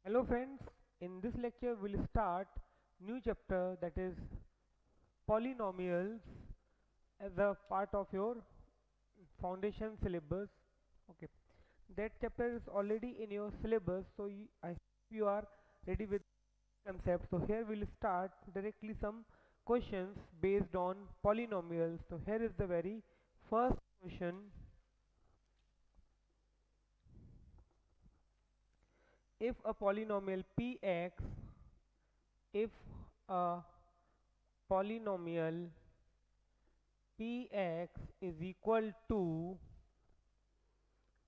Hello friends, in this lecture we'll start new chapter, that is polynomials, as a part of your foundation syllabus. Okay, that chapter is already in your syllabus, so I hope you are ready with the concept. So here we'll start directly some questions based on polynomials. So here is the very first question. If a polynomial px, if a polynomial px is equal to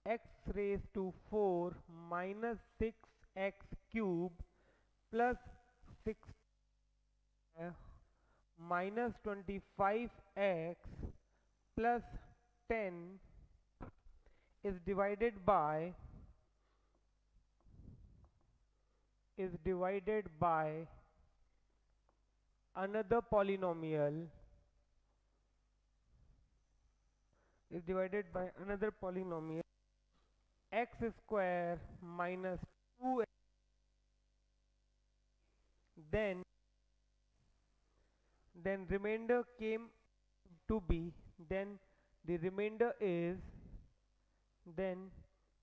x raised to 4 minus 6x cube plus 6 minus 25x plus 10 is divided by another polynomial x square minus 2x, then remainder came to be, then the remainder is then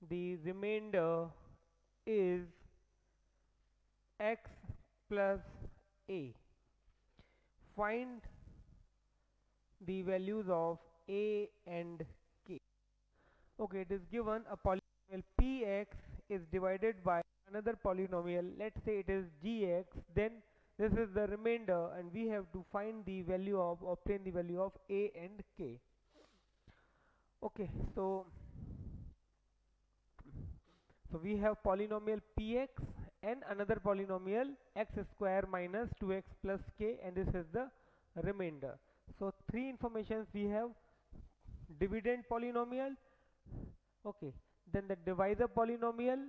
the remainder is x plus a. Find the values of a and k. Okay, it is given a polynomial px is divided by another polynomial, let's say it is gx, then this is the remainder and we have to find the value of, obtain the value of a and k. Okay, so we have polynomial px and another polynomial x square minus 2x plus k, and this is the remainder. So three informations we have: dividend polynomial, okay, then the divisor polynomial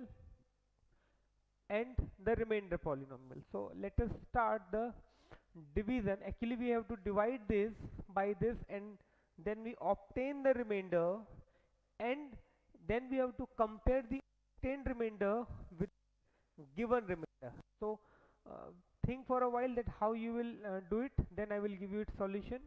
and the remainder polynomial. So let us start the division. Actually we have to divide this by this and then we obtain the remainder, and then we have to compare the obtained remainder with given remainder. So think for a while that how you will do it, then I will give you its solution.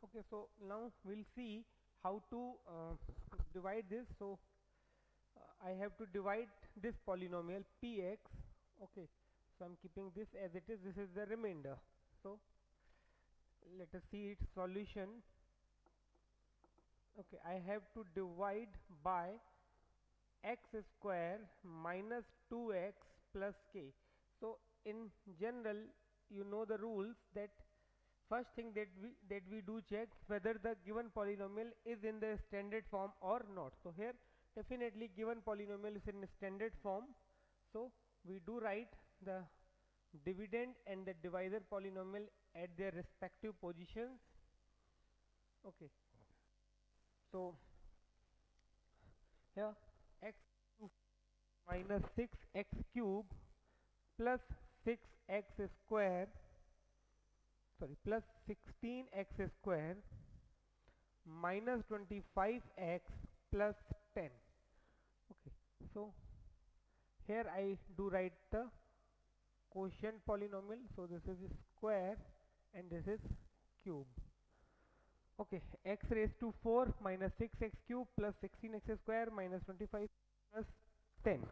Okay, so now we'll see how to divide this. So I have to divide this polynomial px. Okay, so I'm keeping this as it is. This is the remainder. So let us see its solution. Okay, I have to divide by x square minus 2x plus k. So in general, you know the rules, that first thing that we do check whether the given polynomial is in the standard form or not. So here definitely given polynomial is in standard form, so we do write the dividend and the divisor polynomial at their respective positions. Okay, so here x minus 6x cube plus 6x square, sorry, plus 16x square minus 25x plus 10. Okay, so here I do write the quotient polynomial. So this is square and this is cube. Okay, x raised to 4 minus 6x cube plus 16x square minus 25 plus 10.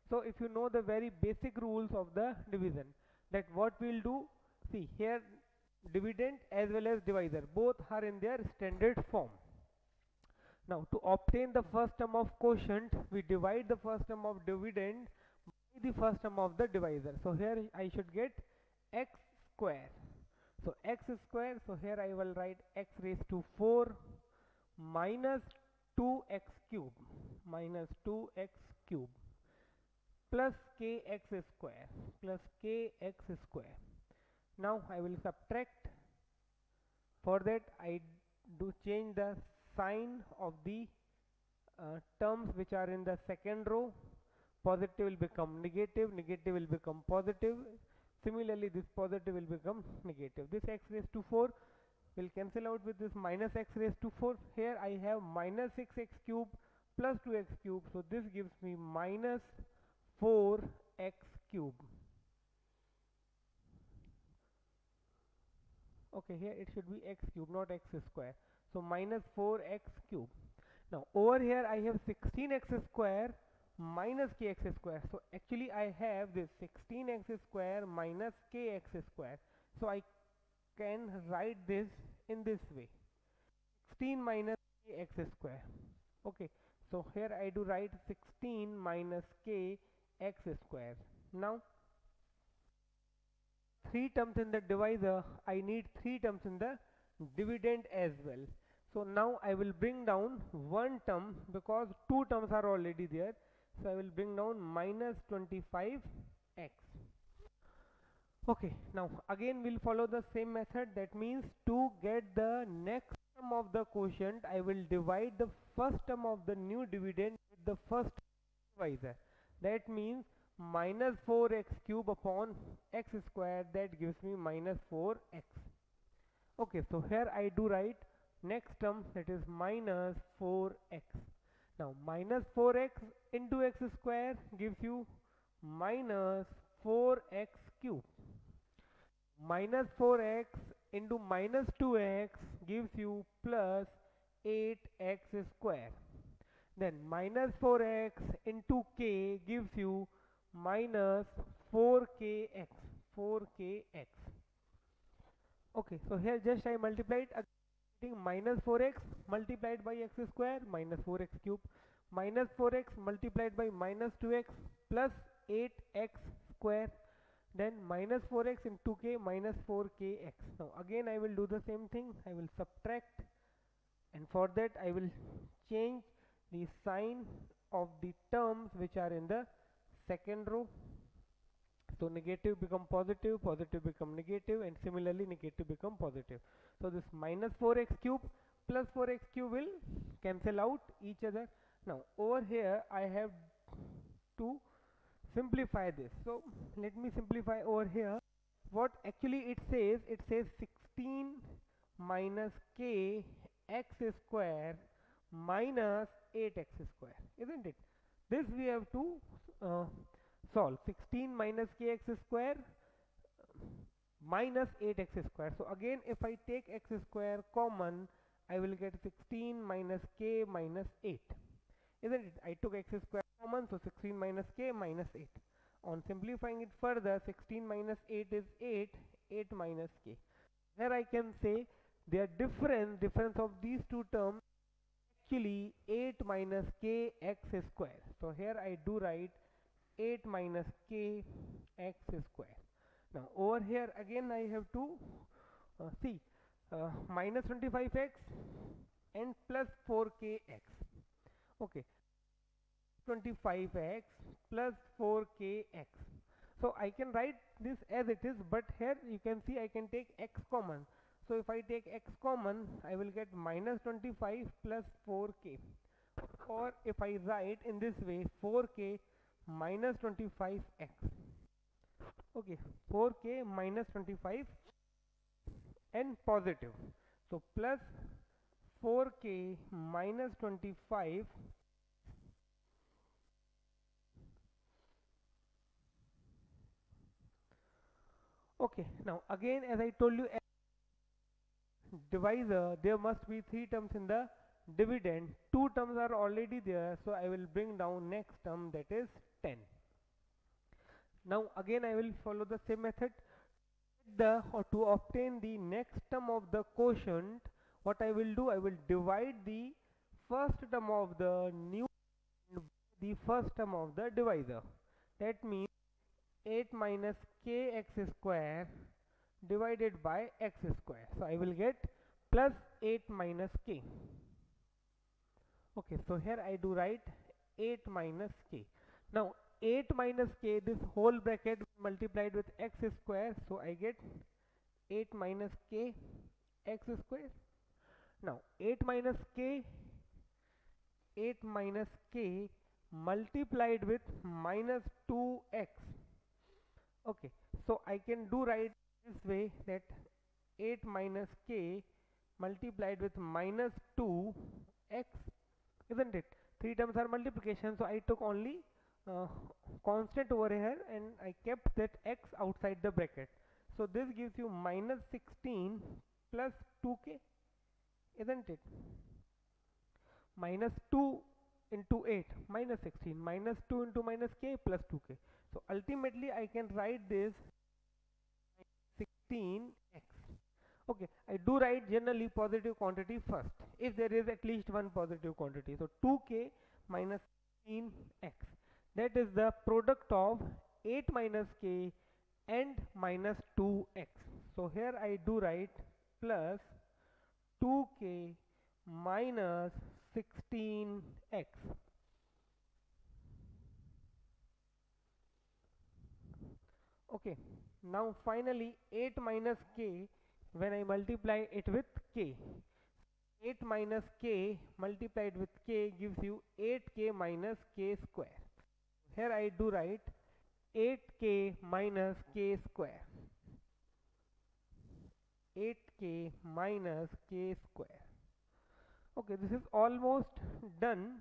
So if you know the very basic rules of the division, that what we'll do, see here dividend as well as divisor both are in their standard form. Now to obtain the first term of quotient, we divide the first term of dividend by the first term of the divisor. So here I should get x square. So x square, so here I will write x raised to 4 minus 2x cube plus kx square. Now I will subtract. For that I do change the sign of the terms which are in the second row. positive will become negative, negative will become positive. Similarly, this positive will become negative. This x raised to 4 will cancel out with this minus x raised to 4. Here I have minus 6x cube plus 2x cube, so this gives me minus 4x cube. Okay, here it should be x cube, not x square. So minus 4x cube. Now over here I have 16x square minus kx square. So actually I have this 16x square minus kx square. So I can write this in this way, 16 minus kx square. Okay, so here I do write 16 minus kx square. Now 3 terms in the divisor, I need 3 terms in the dividend as well. So now I will bring down one term because 2 terms are already there. So I will bring down minus 25x. Okay, now again we'll follow the same method. That means to get the next term of the quotient, I will divide the first term of the new dividend with the first divisor. That means minus 4x cube upon x square, that gives me minus 4x. Okay, so here I do write next term, that is minus 4x. Now minus 4x into x square gives you minus 4x cube. Minus 4x into minus 2x gives you plus 8x square. Then minus 4x into k gives you minus 4kx. Okay, so here just I multiplied minus 4x multiplied by x square minus 4x cube, minus 4x multiplied by minus 2x plus 8x square, then minus 4x into k minus 4kx. Now again I will do the same thing, I will subtract, and for that I will change the sign of the terms which are in the second row. So negative become positive, positive become negative, and similarly negative become positive. So this minus 4x cube plus 4x cube will cancel out each other. Now over here I have to simplify this. So let me simplify over here. What actually it says 16 minus k x square minus 8x square, isn't it? This we have to solve. 16 minus kx square minus 8x square. So again if I take x square common, I will get 16 minus k minus 8, isn't it? I took x square common, so 16 minus k minus 8. On simplifying it further, 16 minus 8 is 8, 8 minus k. Here I can say their difference of these two terms actually 8 minus k x square. So here I do write 8 minus k x square. Now over here again I have to see minus 25x and plus 4kx. Okay, 25x plus 4kx. So I can write this as it is, but here you can see I can take x common. So if I take x common, I will get minus 25 plus 4k. Or if I write in this way, 4k minus 25x. Okay, 4k minus 25 and positive. So plus 4k minus 25 . Okay, now again as I told you, divisor there must be 3 terms in the dividend. 2 terms are already there, so I will bring down next term, that is 10. Now again I will follow the same method. To obtain the next term of the quotient, what I will do, I will divide the first term of the new the first term of the divisor. That means 8 minus kx square divided by x square. So I will get plus 8 minus k. Okay, so here I do write 8 minus k. Now 8 minus k, this whole bracket multiplied with x square, so I get 8 minus k x square. Now 8 minus k multiplied with minus 2x. Okay, so I can do right this way, that 8 minus k multiplied with minus 2x, isn't it? Three terms are multiplication, so I took only constant over here and I kept that x outside the bracket. So this gives you minus 16 plus 2k, isn't it? Minus 2 into 8 minus 16, minus 2 into minus k plus 2k. So ultimately I can write this 16x. Okay, I do write generally positive quantity first if there is at least one positive quantity. So 2k minus 16x, that is the product of 8 minus k and minus 2x. So here I do write plus 2k minus 16x. Okay, now finally 8 minus k, when I multiply it with k, 8 minus k multiplied with k gives you 8k minus k square. Here I do write 8k minus k square, 8k minus k square. Okay, this is almost done.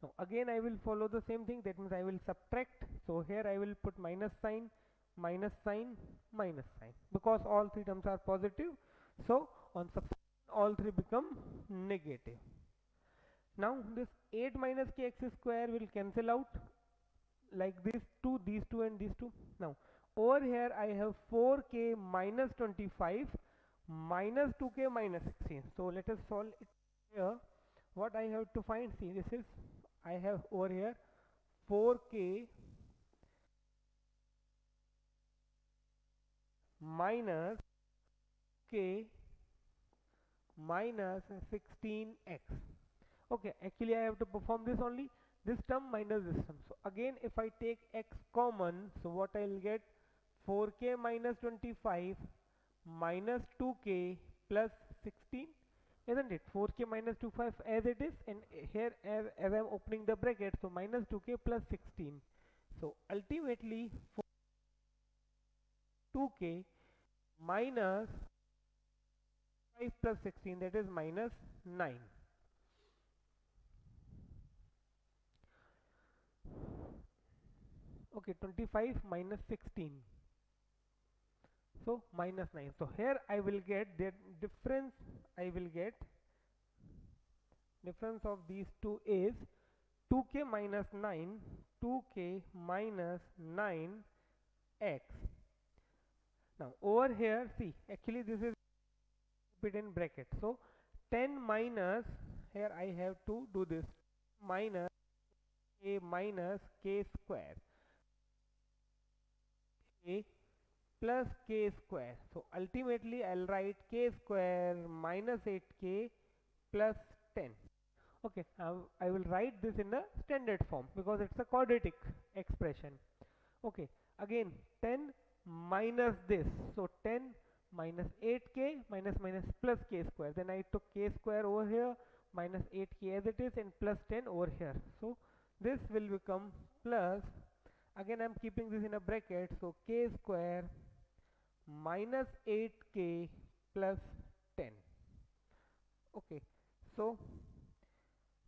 Now again I will follow the same thing, that means I will subtract. So here I will put minus sign, minus sign, minus sign, because all three terms are positive. So on subtraction all three become negative. Now this 8 minus kx square will cancel out, like these two and these two. Now over here I have 4k minus 25 minus 2k minus 16. So let us solve it here. What I have to find, see, this is, I have over here 4k minus k minus 16x. Okay, actually I have to perform this only, this term minus this term. So again if I take x common, so what I will get, 4k minus 25 minus 2k plus 16, isn't it? 4k minus 25 as it is, and here as I am opening the bracket, so minus 2k plus 16. So ultimately 2k minus 5 plus 16, that is minus 9. Okay, 25 minus 16, so minus 9. So here I will get the difference, I will get difference of these two is 2k minus 9, 2k minus 9x. Now over here, see, actually this is put in bracket, so 10 minus, here I have to do this, minus k square, a plus k square. So ultimately I'll write k square minus 8k plus 10. Okay, I will write this in a standard form because it's a quadratic expression. Okay, again 10 minus this, so 10 minus 8k minus plus k square, then I took k square over here, minus 8k as it is, and plus 10 over here. So this will become plus, again I'm keeping this in a bracket, so k square minus 8k plus 10. Okay, so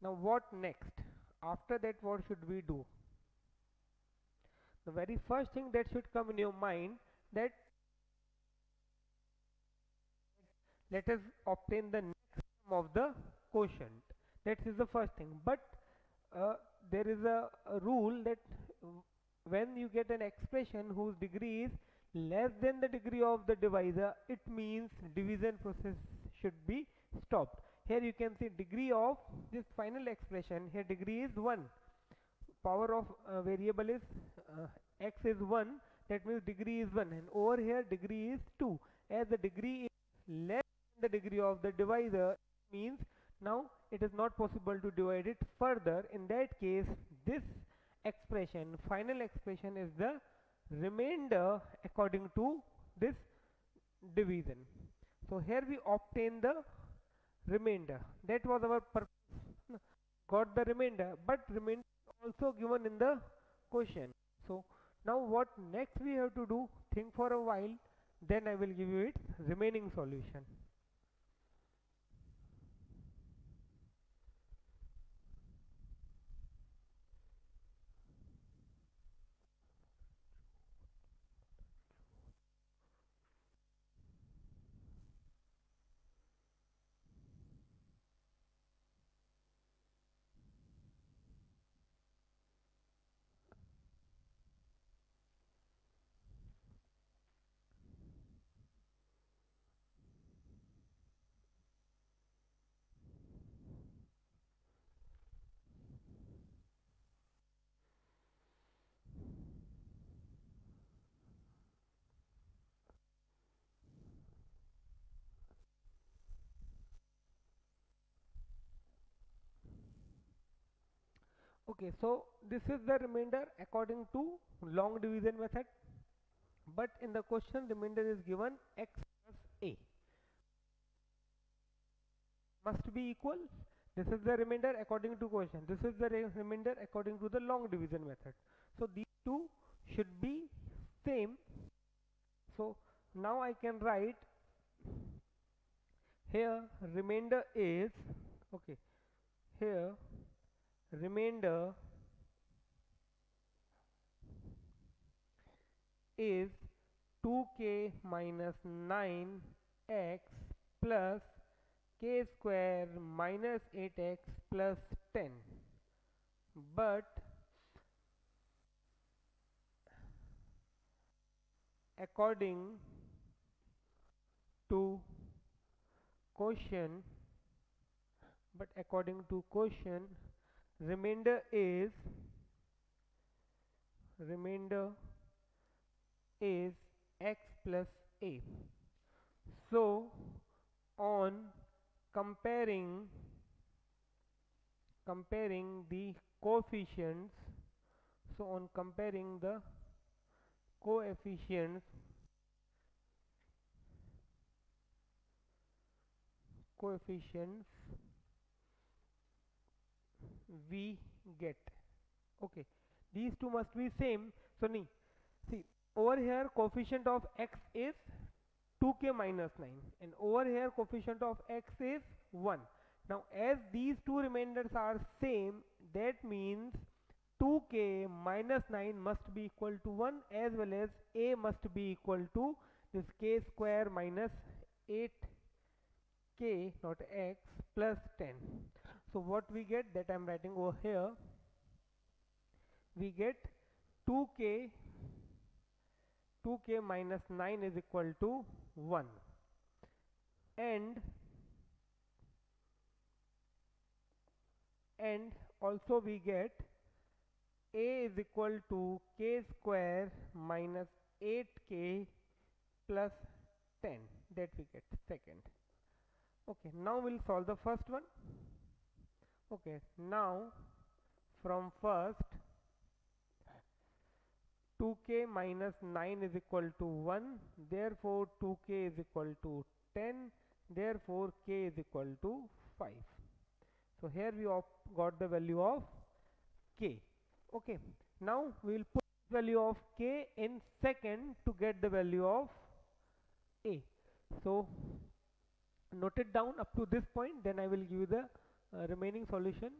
now what next? After that what should we do? The very first thing that should come in your mind, that let us obtain the next term of the quotient. That is the first thing. But there is a rule that when you get an expression whose degree is less than the degree of the divisor, it means division process should be stopped. Here you can see degree of this final expression, here degree is 1, power of variable is x is 1, that means degree is 1, and over here degree is 2. As the degree is less than the degree of the divisor, means now it is not possible to divide it further. In that case, this expression, final expression, is the remainder according to this division. So here we obtain the remainder. That was our purpose. got the remainder, but remainder is also given in the question. So now what next we have to do, think for a while, then I will give you its remaining solution. Okay, so this is the remainder according to long division method, but in the question remainder is given x plus a must be equal. This is the remainder according to question. This is the remainder according to the long division method. So these two should be same. So now I can write here remainder is, okay, here remainder is 2k minus 9x plus k square minus 8x plus 10, but according to question, remainder is x plus a. So on comparing the coefficients, so on comparing the coefficients we get, okay, these two must be same. So see, over here coefficient of x is 2k minus 9 and over here coefficient of x is 1. Now as these two remainders are same, that means 2k minus 9 must be equal to 1, as well as a must be equal to this k square minus 8k, not x, plus 10. So what we get, that I am writing over here, we get 2k minus 9 is equal to 1, and also we get a is equal to k square minus 8k plus 10, that we get second. Okay, now we'll solve the first one. Okay, now from first, 2k minus 9 is equal to 1, therefore 2k is equal to 10, therefore k is equal to 5. So here we got the value of k. Okay, now we will put value of k in second to get the value of a. So note it down up to this point, then I will give you the remaining solution.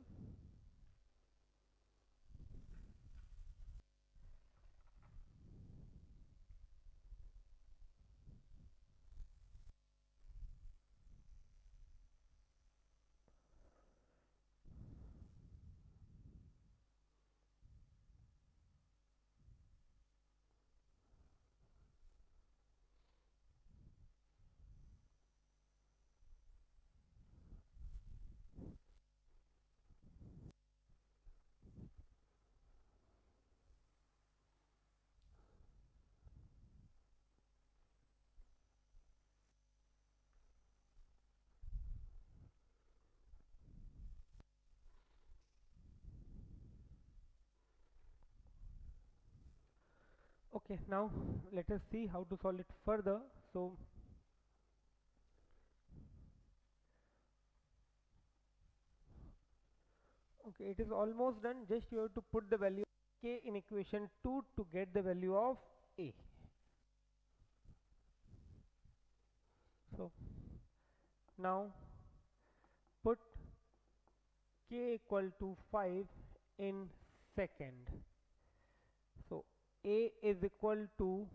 Okay, now let us see how to solve it further. So Okay, it is almost done. Just you have to put the value of k in equation 2 to get the value of a. So now put k equal to 5 in second. So a is equal to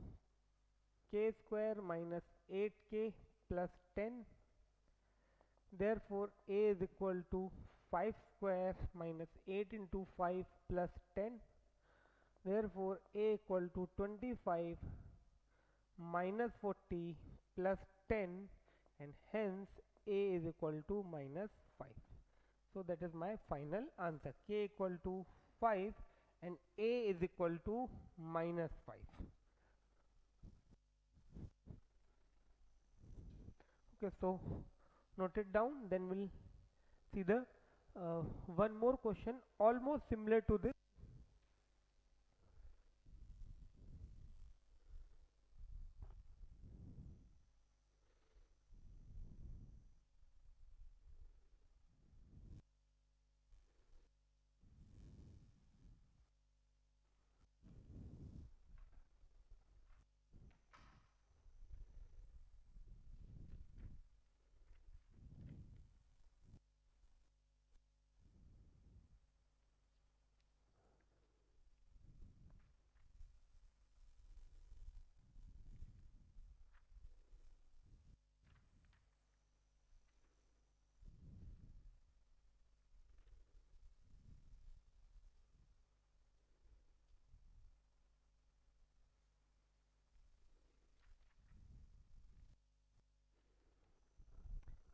k square minus 8k plus 10. Therefore a is equal to 5 square minus 8 into 5 plus 10. Therefore a equal to 25 minus 40 plus 10, and hence a is equal to minus 5. So that is my final answer. K equal to 5 and a is equal to minus 5. Okay, so note it down. Then we'll see the one more question almost similar to this.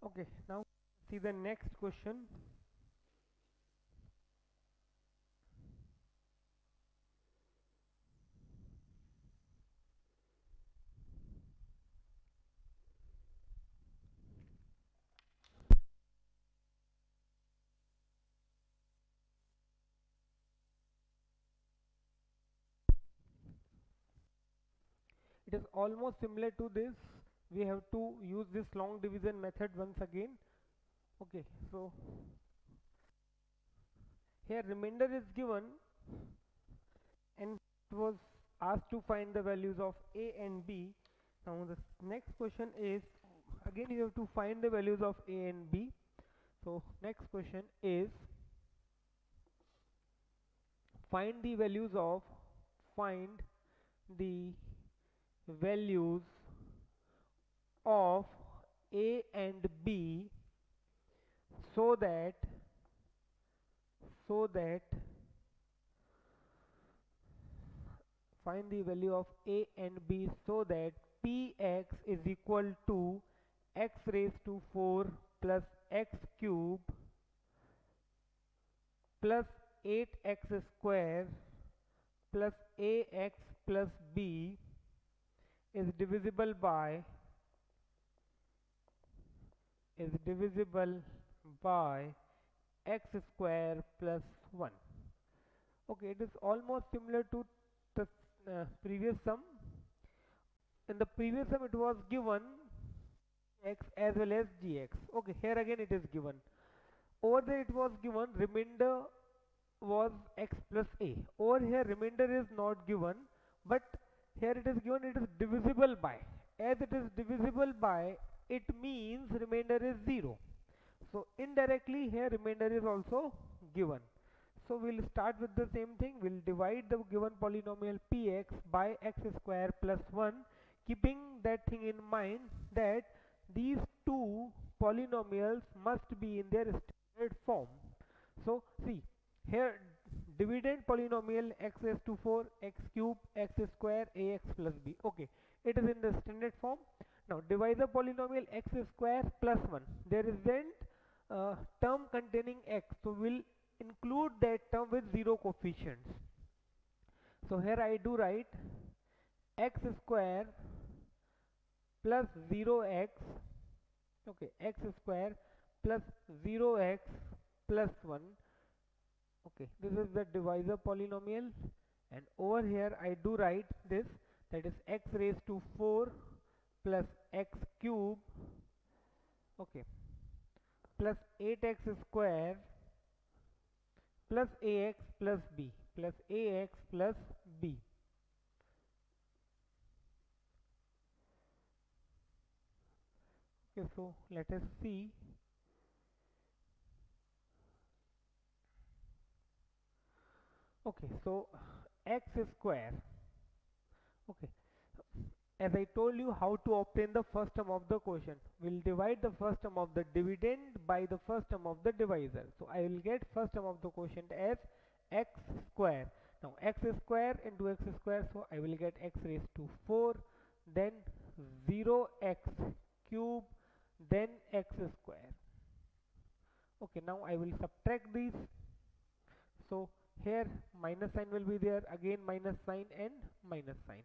Okay, now see the next question. It is almost similar to this. We have to use this long division method once again. Okay, so here remainder is given and it was asked to find the values of a and b. Now the next question is, again you have to find the values of a and b. So next question is, find the values of a and b so that find the value of a and b so that px is equal to x raised to 4 plus x cube plus 8x square plus ax plus b is divisible by x square plus 1. Okay, it is almost similar to the previous sum. In the previous sum it was given x as well as gx. Okay, here again it is given. Over there it was given remainder was x plus a. Over here remainder is not given, but here it is given it is divisible by. As it is divisible by, it means remainder is 0. So indirectly here remainder is also given. So we'll start with the same thing. We'll divide the given polynomial px by x square plus 1, keeping that thing in mind that these two polynomials must be in their standard form. So see here, dividend polynomial x raised to 4 x cube x square ax plus b. Okay, it is in the standard form. Now divisor polynomial x square plus 1. There isn't term containing x, so we'll include that term with 0 coefficients. So here I do write x square plus 0x, okay, x square plus 0x plus 1. Okay, this is the divisor polynomial, and over here I do write this, that is x raised to 4 plus x cube, okay, plus 8x square plus ax plus b plus ax plus b. Okay, so let us see. Okay, so x square. Okay, as I told you how to obtain the first term of the quotient. We'll divide the first term of the dividend by the first term of the divisor. So I will get first term of the quotient as x square. Now x square into x square, so I will get x raised to 4, then 0x cube, then x square. Okay, now I will subtract these. So here minus sign will be there, again minus sign and minus sign.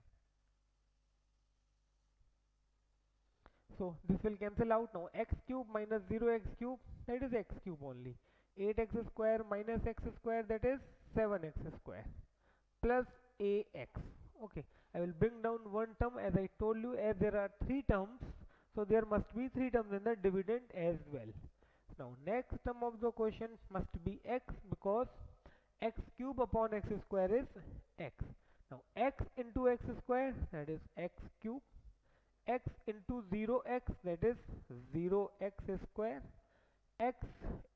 So this will cancel out. Now x cube minus 0x cube, that is x cube only. 8x square minus x square, that is 7x square, plus ax. Okay, I will bring down one term, as I told you, as there are 3 terms, so there must be 3 terms in the dividend as well. Now next term of the quotient must be x, because x cube upon x square is x. Now x into x square, that is x cube, x into 0x, that is 0x square, x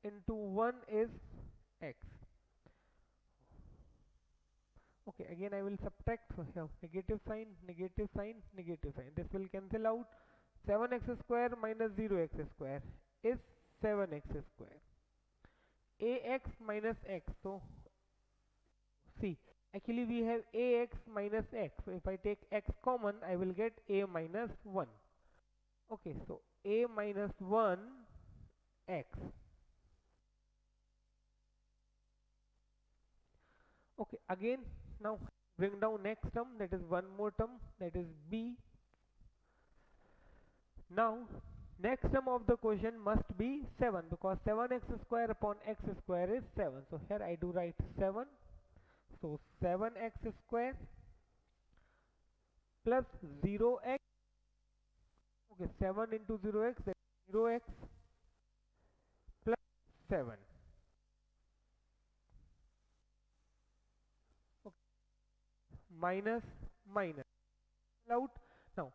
into 1 is x. Okay, again I will subtract. So here negative sign, negative sign, negative sign, this will cancel out. 7x square minus 0x square is 7x square. Ax minus x, so see, actually we have ax minus x, so if I take x common, I will get a minus 1. Okay, so a minus 1 x. Okay, again now bring down next term, that is one more term, that is b. Now next term of the quotient must be 7, because 7x square upon x square is 7. So here I do write 7. So 7x square plus 0x. Okay, 7 into 0x, that is 0x plus 7. Okay, minus minus out. Now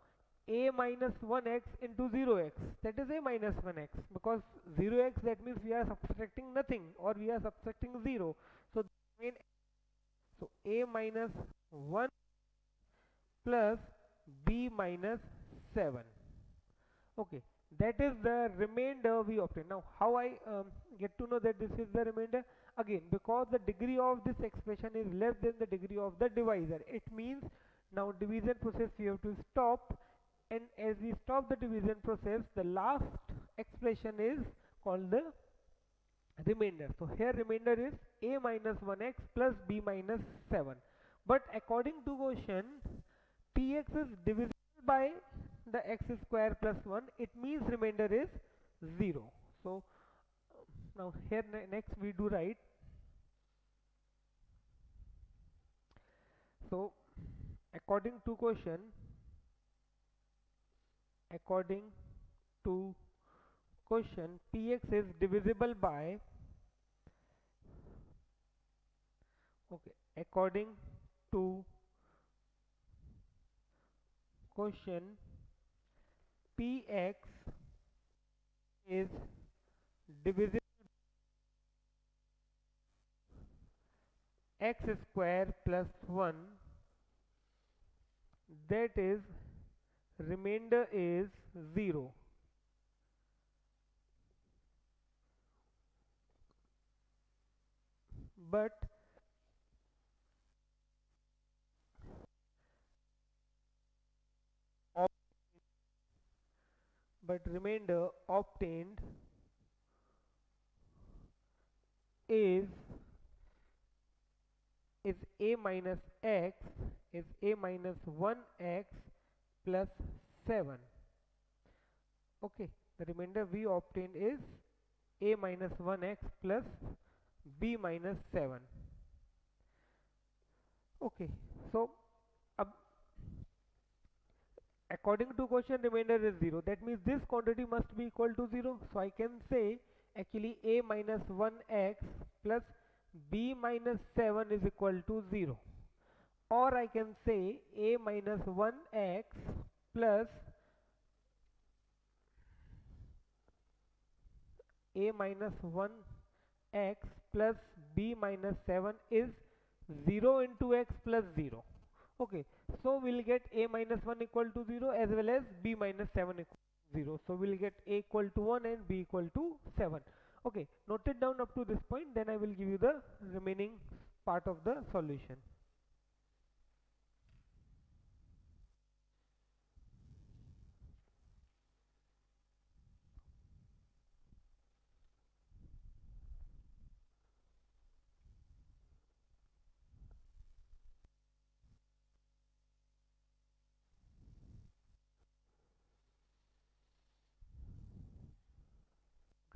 a minus 1x into 0x, that is a minus 1x, because 0x, that means we are subtracting nothing, or we are subtracting 0. So main, so a minus 1 plus b minus 7. Okay, that is the remainder we obtain. Now how I get to know that this is the remainder? Again, because the degree of this expression is less than the degree of the divisor, it means now division process we have to stop, and as we stop the division process, the last expression is called the remainder. So here remainder is a minus 1x plus b minus 7. But according to quotient, px is divisible by the x square plus 1, it means remainder is 0. So now here next we do write. So according to quotient, px is divisible by, okay, according to quotient, px is divisible x square plus 1, that is remainder is 0. But remainder obtained is a minus x, is a minus 1x plus 7. Okay, the remainder we obtained is a minus 1x plus b minus 7. Okay, so according to quotient, remainder is 0, that means this quantity must be equal to 0. So I can say actually a minus 1x plus b minus 7 is equal to 0, or I can say a minus 1x plus a minus 1x plus b minus 7 is 0 into x plus 0. Okay, so we'll get a minus 1 equal to 0 as well as b minus 7 equal to 0. So we'll get a equal to 1 and b equal to 7. Okay, note it down up to this point, then I will give you the remaining part of the solution.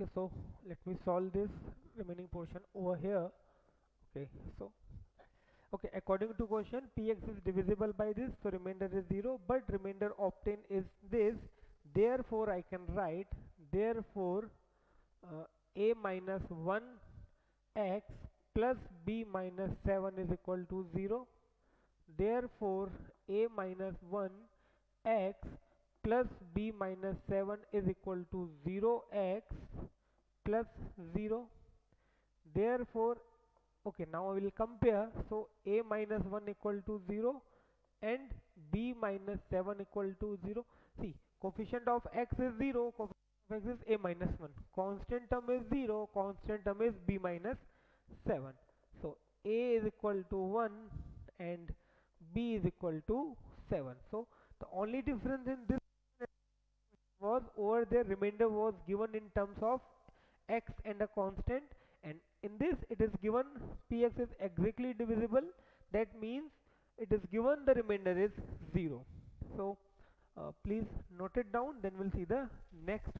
Okay, so let me solve this remaining portion over here. Okay, so okay, according to question, px is divisible by this, so remainder is 0, but remainder obtained is this. Therefore I can write, therefore a minus 1 x plus b minus 7 is equal to 0. Therefore a minus 1 x plus b minus 7 is equal to 0x plus 0. Therefore, okay, now I will compare. So a minus 1 equal to 0 and b minus 7 equal to 0. See, coefficient of x is 0, coefficient of x is a minus 1, constant term is 0, constant term is b minus 7. So a is equal to 1 and b is equal to 7. So the only difference in this was over there remainder was given in terms of x and a constant, and in this it is given px is exactly divisible, that means it is given the remainder is 0. So please note it down, then we'll see the next.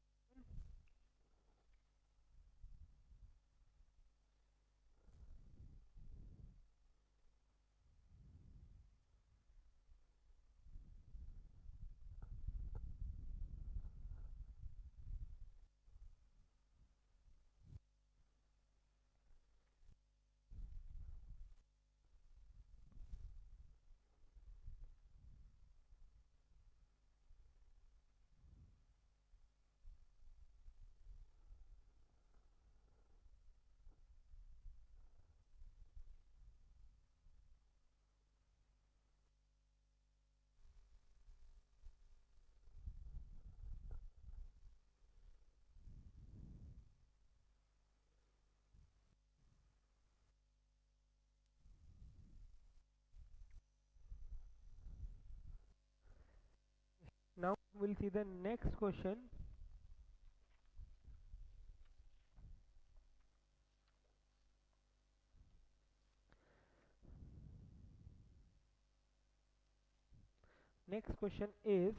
Now we'll see the next question. Next question is,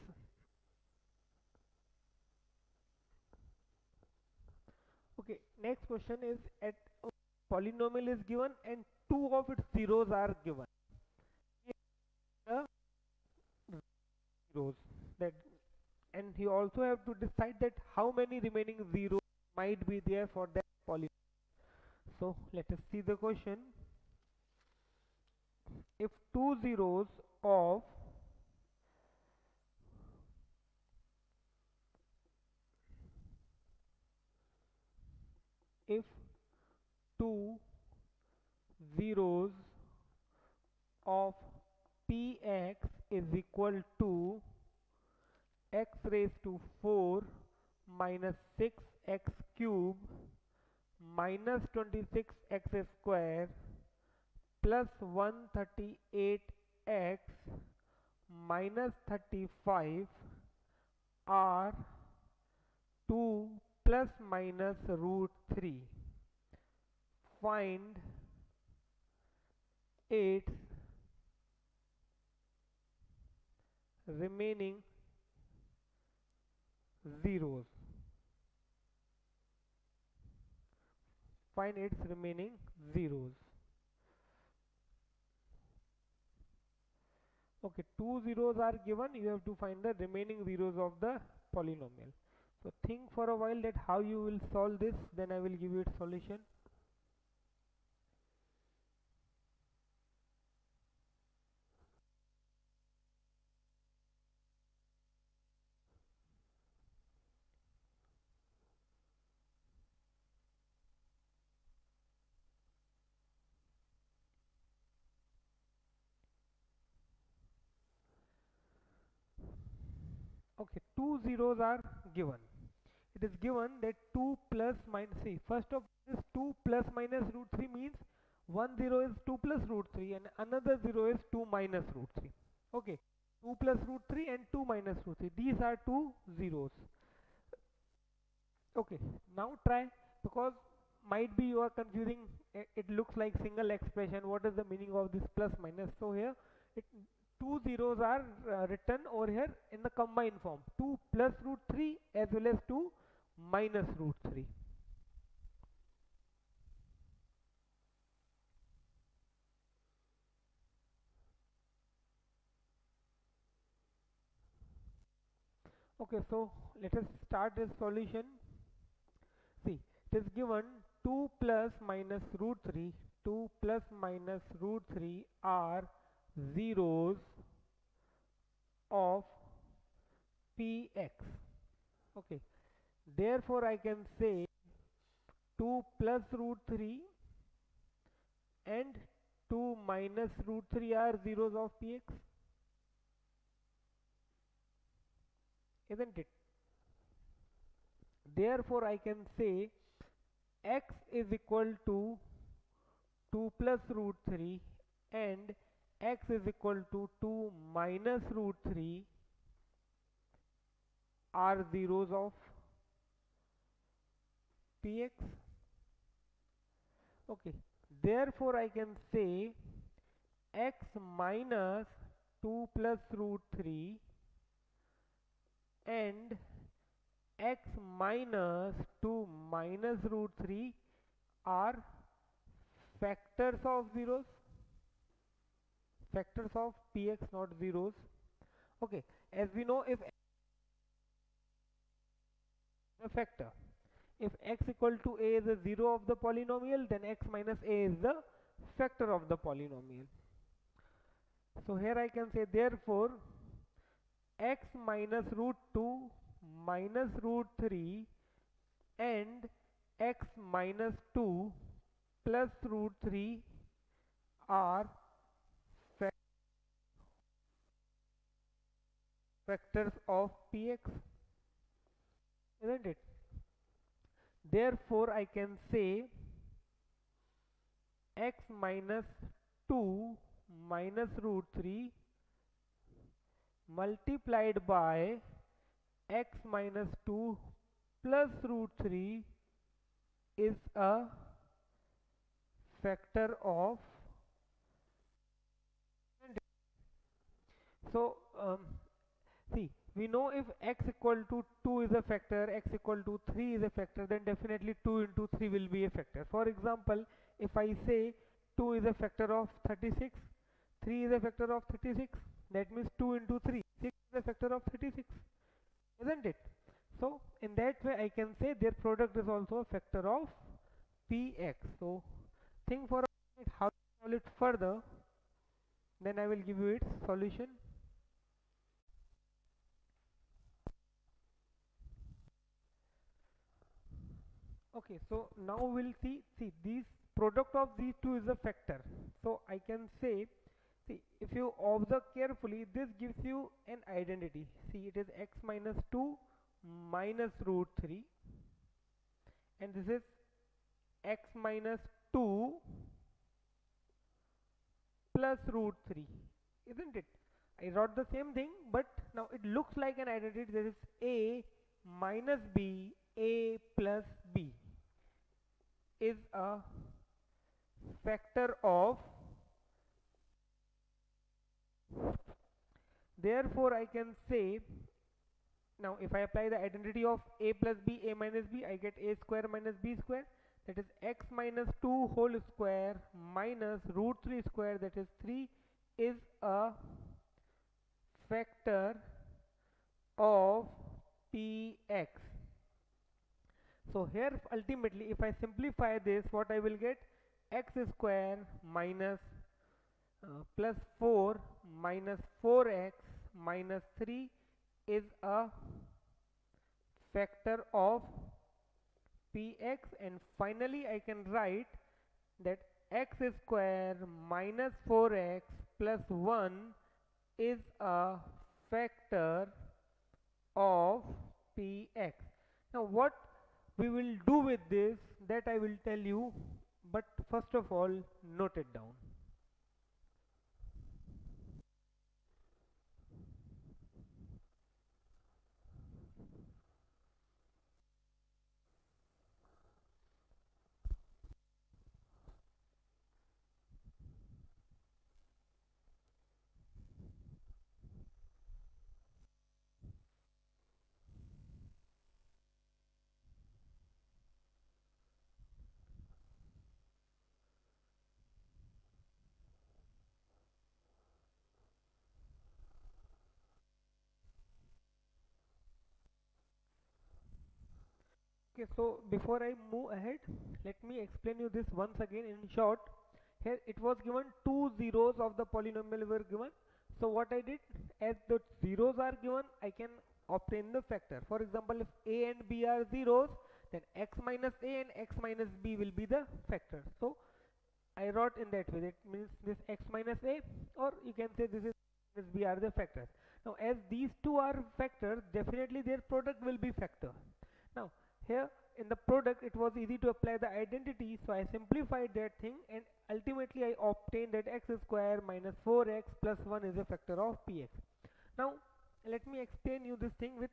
okay, next question is at a polynomial is given and two of its zeros are given. Zeros that, and he also have to decide that how many remaining zeros might be there for that polynomial. So let us see the question. If two zeros of if two zeros of px is equal to x raised to 4 minus 6x cube minus 26x square plus 138x minus 35 are 2 plus minus root 3. Find its remaining zeros. Find its remaining zeros. Okay, two zeros are given, you have to find the remaining zeros of the polynomial. So think for a while that how you will solve this, then I will give you its solution. Okay, two zeros are given. It is given that 2 plus minus, see, first of this 2 plus minus root 3 means one zero is 2 plus root 3 and another 0 is 2 minus root 3. Okay, 2 plus root 3 and 2 minus root 3. These are two zeros. Okay, now try, because might be you are confusing, it looks like single expression, what is the meaning of this plus minus. So here it, two zeros are written over here in the combined form, 2 plus root 3 as well as 2 minus root 3. Okay, so let us start this solution. See, it is given 2 plus minus root 3, 2 plus minus root 3 are zeros of px. Okay, therefore I can say 2 plus root 3 and 2 minus root 3 are zeros of px, isn't it? Therefore I can say x is equal to 2 plus root 3 and x is equal to 2 minus root 3 are zeros of px. Okay, therefore I can say x minus 2 plus root 3 and x minus 2 minus root 3 are factors of zeros, factors of px, not zeros. Okay, as we know, if a factor, if x equal to a is a zero of the polynomial, then x minus a is the factor of the polynomial. So here I can say therefore x minus root 2 minus root 3 and x minus 2 plus root 3 are factors of px, isn't it? Therefore I can say x minus 2 minus root 3 multiplied by x minus 2 plus root 3 is a factor of. So see, we know if x equal to 2 is a factor, x equal to 3 is a factor, then definitely 2 into 3 will be a factor. For example, if I say 2 is a factor of 36, 3 is a factor of 36, that means 2 into 3, 6 is a factor of 36, isn't it? So in that way I can say their product is also a factor of px. So think for a minute how to solve it further, then I will give you its solution. Okay, so now we'll see these product of these two is a factor. So I can say, see, if you observe carefully, this gives you an identity. See, it is x minus 2 minus root 3 and this is x minus 2 plus root 3, isn't it? I wrote the same thing, but now it looks like an identity. There is a minus b, a plus b is a factor of. Therefore I can say, now if I apply the identity of a plus b, a minus b, I get a square minus b square, that is x minus 2 whole square minus root 3 square, that is 3, is a factor of px. So here ultimately if I simplify this, what I will get, x square minus plus 4 minus 4x minus 3 is a factor of px, and finally I can write that x square minus 4x plus 1 is a factor of px. Now what we will do with this, that I will tell you, but first of all note it down. Okay, so before I move ahead, let me explain you this once again in short. Here it was given two zeros of the polynomial were given. So what I did, as the zeros are given, I can obtain the factor. For example, if a and b are zeros, then x minus a and x minus b will be the factor. So I wrote in that way. It means this x minus a, or you can say this is minus b are the factors. Now as these two are factors, definitely their product will be factor. Now here in the product it was easy to apply the identity, so I simplified that thing and ultimately I obtained that x square minus 4x plus 1 is a factor of px. Now let me explain you this thing with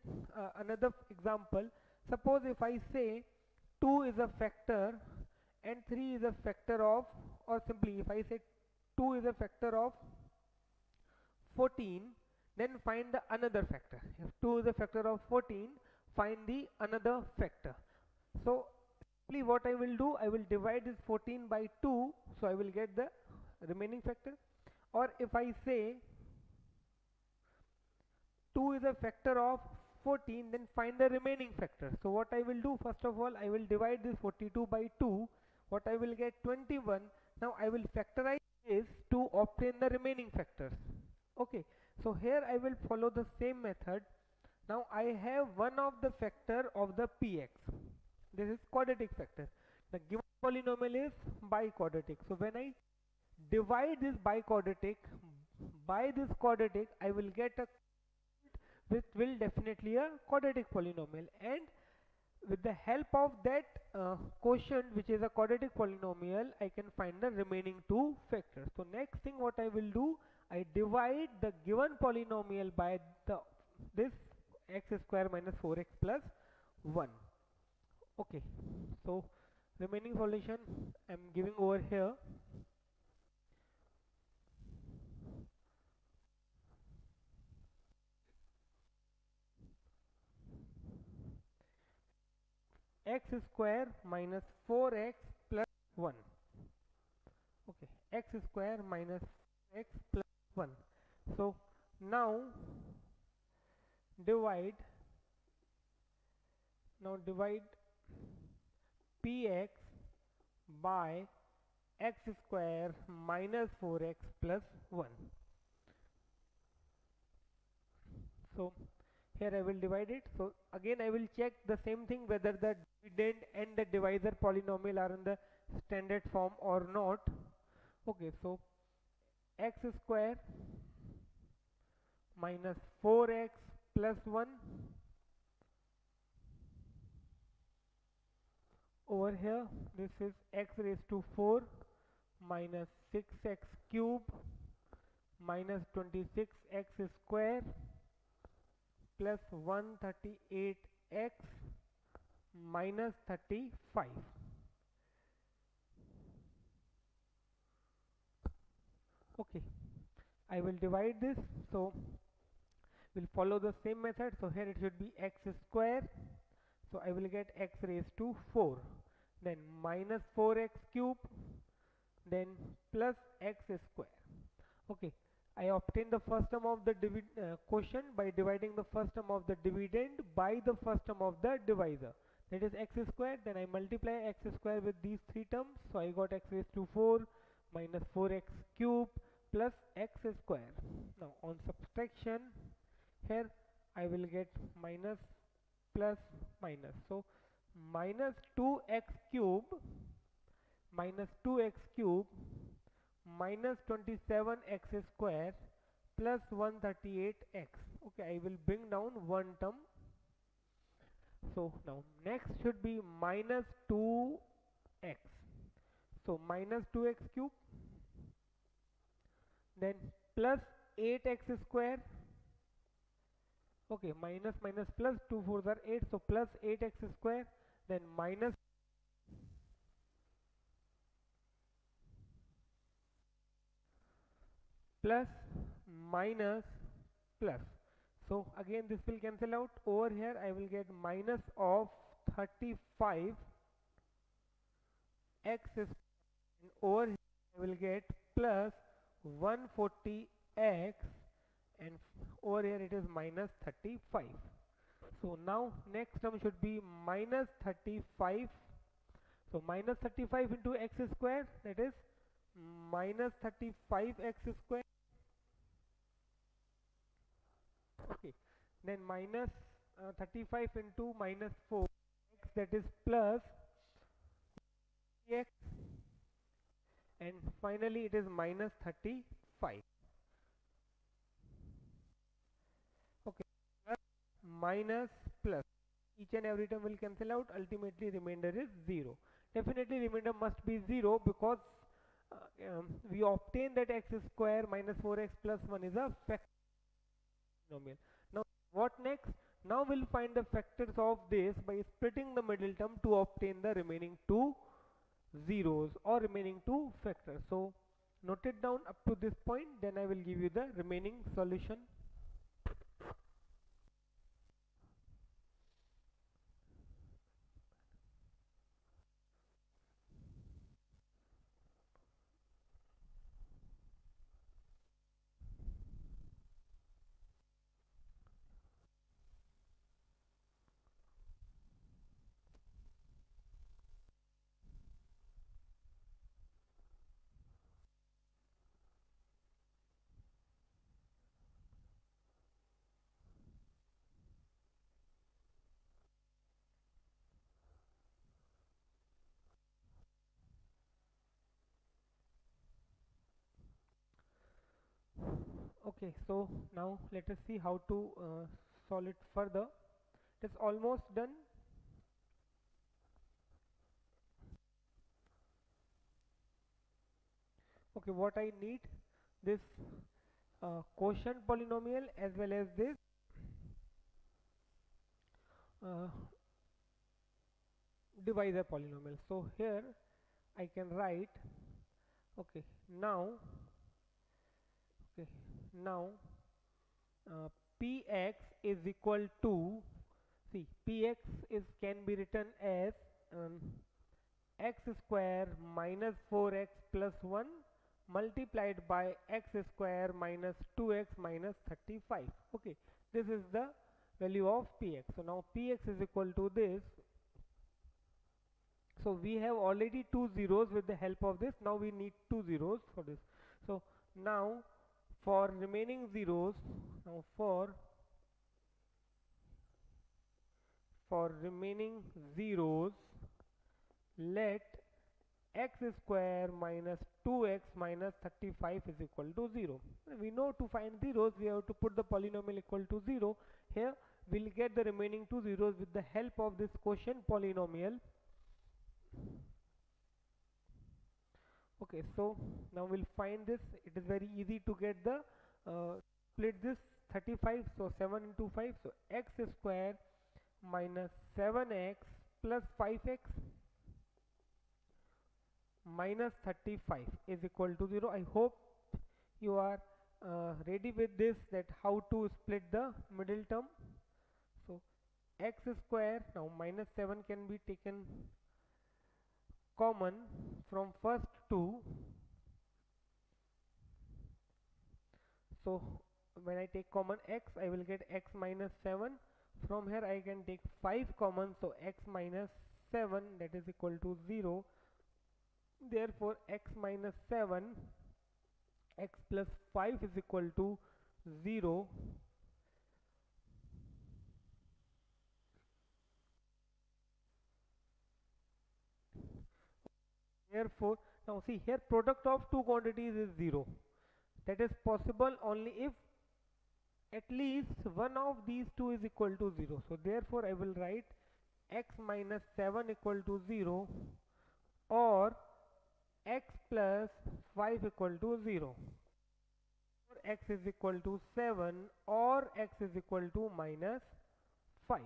another example. Suppose if I say 2 is a factor and 3 is a factor of, or simply if I say 2 is a factor of 14, then find the another factor. If 2 is a factor of 14, find the another factor. So simply what I will do, I will divide this 14 by 2, so I will get the remaining factor. Or if I say 2 is a factor of 14, then find the remaining factor. So what I will do, first of all I will divide this 42 by 2, what I will get 21. Now I will factorize this to obtain the remaining factors. Okay, so here I will follow the same method. Now I have one of the factor of the px. This is quadratic factor. The given polynomial is biquadratic. So when I divide this biquadratic by this quadratic, I will get a which will definitely a quadratic polynomial, and with the help of that quotient which is a quadratic polynomial, I can find the remaining two factors. So next thing what I will do, I divide the given polynomial by this x square minus 4x plus 1. Okay, so remaining solution I am giving over here. X square minus 4x plus 1. Okay, x square minus x plus 1. So now divide px by x square minus 4x plus 1. So here I will divide it. So again I will check the same thing, whether the dividend and the divisor polynomial are in the standard form or not. Okay, so x square minus 4x plus 1 over here, this is x raised to 4 minus 6x cube minus 26x square plus 138x minus 35. Okay, I will divide this, so we'll follow the same method. So here it should be x square, so I will get x raised to 4, then minus 4x cube, then plus x square. Okay, I obtain the first term of the quotient by dividing the first term of the dividend by the first term of the divisor, that is x square. Then I multiply x square with these three terms, so I got x raised to 4 minus 4x cube plus x square. Now on subtraction, here I will get minus plus minus, so minus 2x cube minus 2x cube minus 27x square plus 138x. Okay, I will bring down one term So now next should be minus 2x. So minus 2x cube, then plus 8x square. Okay, minus minus plus 2 4s are 8, so plus 8x square, then minus plus minus plus. So again this will cancel out. Over here I will get minus of 35 x square, and over here I will get plus 140 x, and over here it is minus 35. So now next term should be minus 35. So minus 35 into x square, that is minus 35 x square. Okay, then minus 35 into minus 4 x, that is plus x, and finally it is minus 35. Okay, plus minus plus, each and every term will cancel out, ultimately remainder is 0. Definitely remainder must be 0 because we obtain that x square minus 4x plus 1 is a factor polynomial. Now what next? Now we'll find the factors of this by splitting the middle term to obtain the remaining two zeros or remaining two factors. So note it down up to this point, then I will give you the remaining solution. Okay, so now let us see how to solve it further. It's almost done. Okay, what I need, this quotient polynomial as well as this uh, divisor polynomial. So here I can write, okay, now okay, now px is equal to, see, px is can be written as x square minus 4x plus 1 multiplied by x square minus 2x minus 35. Okay, this is the value of px. So now px is equal to this. So we have already two zeros with the help of this. Now we need two zeros for this. So now for remaining zeros, now for remaining zeros, let x square minus 2x minus 35 is equal to 0. We know to find zeros we have to put the polynomial equal to 0. Here we'll get the remaining two zeros with the help of this quotient polynomial. Okay, so now we'll find this. It is very easy to get the split this 35. So 7 into 5, so x square minus 7x plus 5x minus 35 is equal to 0. I hope you are ready with this, that how to split the middle term. So x square, now minus 7 can be taken common from first two. So when I take common x, I will get x minus 7. From here I can take 5 common, so x minus 7, that is equal to 0. Therefore x minus 7, x plus 5 is equal to 0. Therefore now see here, product of two quantities is 0. That is possible only if at least one of these two is equal to 0. So therefore I will write x minus 7 equal to 0 or x plus 5 equal to 0, or x is equal to 7 or x is equal to minus 5.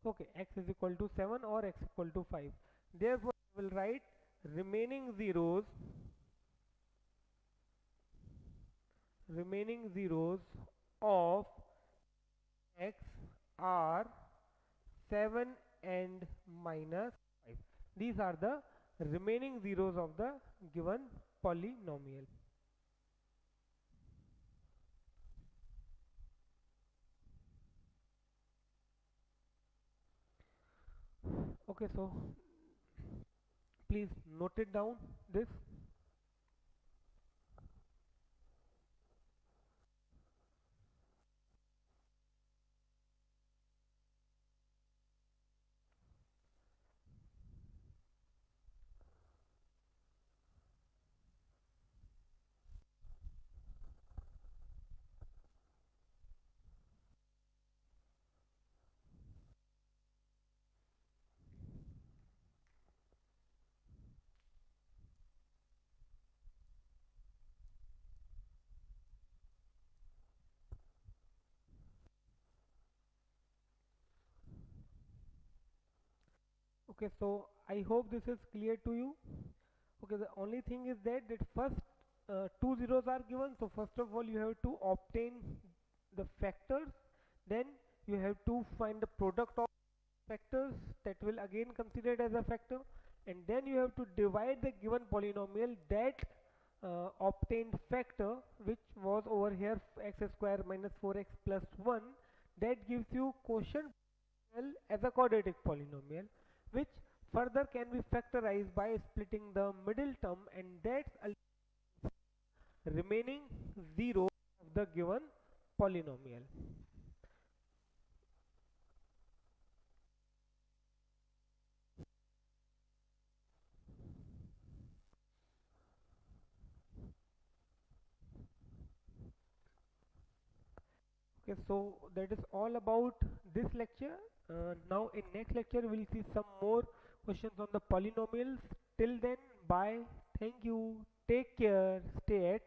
Okay, x is equal to 7 or x equal to 5. Therefore, I will write remaining zeros of x are 7 and minus 5. These are the remaining zeros of the given polynomial. Okay, so please note it down this. Okay, so I hope this is clear to you. Okay, the only thing is that first two zeros are given, so first of all you have to obtain the factors, then you have to find the product of factors that will again considered as a factor, and then you have to divide the given polynomial that obtained factor, which was over here x square minus 4x plus 1, that gives you quotient polynomial as a quadratic polynomial, which further can be factorized by splitting the middle term, and that's remaining zero of the given polynomial. Okay, so that is all about this lecture. Now in next lecture we'll see some more questions on the polynomials. Till then, bye, thank you, take care, stay at